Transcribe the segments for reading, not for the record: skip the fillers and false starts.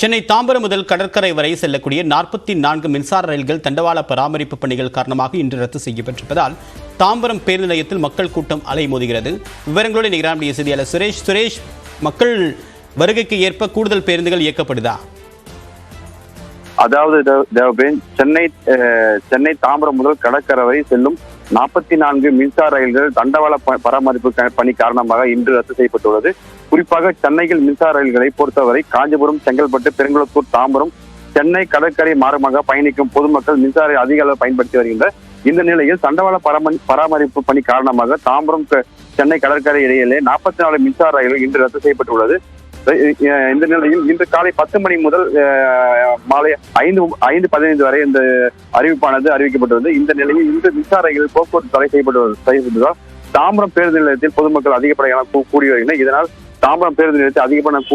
சென்னை தாம்பரம் முதல் கடற்கரை வரை செல்லக்கூடிய 44 மின்சார ரயில்கள் தண்டவாள பராமரிப்பு பணிகள் காரணமாக இன்று ரத்து செய்யப்பட்டிருப்பதால் தாம்பரம் பேருந்து நிலையத்தில் மக்கள் கூட்டம் அலைமோதுகிறது. விவரங்களோடு நிகரான செய்தியாளர் சுரேஷ், மக்கள் வருகைக்கு ஏற்ப கூடுதல் பேருந்துகள் இயக்கப்படுதா? அதாவது சென்னை தாம்பரம் முதல் கடற்கரை வரை செல்லும் 44 மின்சார ரயில்கள் தண்டவாள பராமரிப்பு பணி காரணமாக இன்று ரத்து செய்யப்பட்டுள்ளது. குறிப்பாக சென்னையில் மின்சார ரயில்களை பொறுத்தவரை காஞ்சிபுரம், செங்கல்பட்டு, பெருங்குளத்தூர், தாம்பரம், சென்னை கடற்கரை மார்க்கமாக பயணிக்கும் பொதுமக்கள் மின்சார அதிக அளவு பயன்படுத்தி வருகின்றனர். இந்த நிலையில் தண்டவாள பராமரிப்பு பணி காரணமாக தாம்பரம் சென்னை கடற்கரை இடையிலே 44 மின்சார ரயில்கள் இன்று ரத்து செய்யப்பட்டுள்ளது. இந்த நிலையில் இன்று காலை 10 மணி முதல் மாலை 5:15 வரை இந்த அறிவிப்பானது அறிவிக்கப்பட்டுள்ளது. இந்த நிலையில் இன்று மின்சார ரயில் போக்குவரத்து தடை செய்யப்பட்டுள்ளதால் தாம்பரம் பேருந்து நிலையத்தில் பொதுமக்கள் அதிகப்படியான கூடி வருகின்றனர். இதனால் தாம்பரம் பேருந்து நிலையத்தில் அதிகப்படியான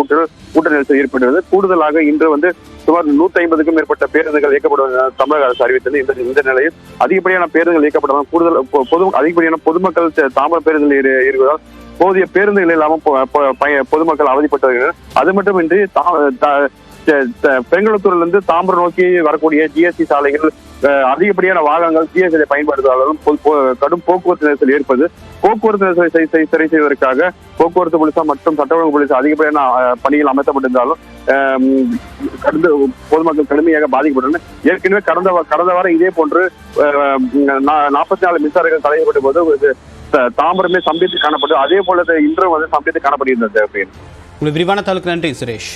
கூட்ட நெரிசல் ஏற்பட்டுள்ளது. கூடுதலாக இன்று சுமார் 150க்கும் மேற்பட்ட பேருந்துகள் இயக்கப்படுவதாக தமிழக அரசு அறிவித்தது. இந்த நிலையில் அதிகப்படியான பேருந்துகள் இயக்கப்பட்டதால் அதிகப்படியான பொதுமக்கள் தாம்பரம் பேருந்தில் இருப்பதால் போதிய பேருந்துகள் இல்லாமல் பொதுமக்கள் அவதிப்பட்டு வருகின்றனர். அது மட்டுமின்றி பெருங்குளத்தூரிலிருந்து தாம்பரம் நோக்கி வரக்கூடிய ஜிஎஸ்டி சாலைகள் அதிகப்படியான வாகனங்கள் ஜிஎஸ்டி பயன்படுத்துவதாலும் கடும் போக்குவரத்து நெரிசல் ஏற்பது. போக்குவரத்து நெரிசலை சரி செய்வதற்காக போக்குவரத்து போலீசார் மற்றும் சட்ட ஒழுங்கு போலீசார் அதிகப்படியான பணிகள் அமைக்கப்பட்டிருந்தாலும் பொதுமக்கள் கடுமையாக பாதிக்கப்பட்டனர். ஏற்கனவே கடந்த வாரம் இதே போன்று 44 மின்சாரங்கள் தடையப்பட்ட போது தாம்பரமே சம்பித்து காணப்பட்டு அதே போல இன்றும் சம்பித்து காணப்படுகின்றது. விரிவான தகவலுக்கு நன்றி சுரேஷ்.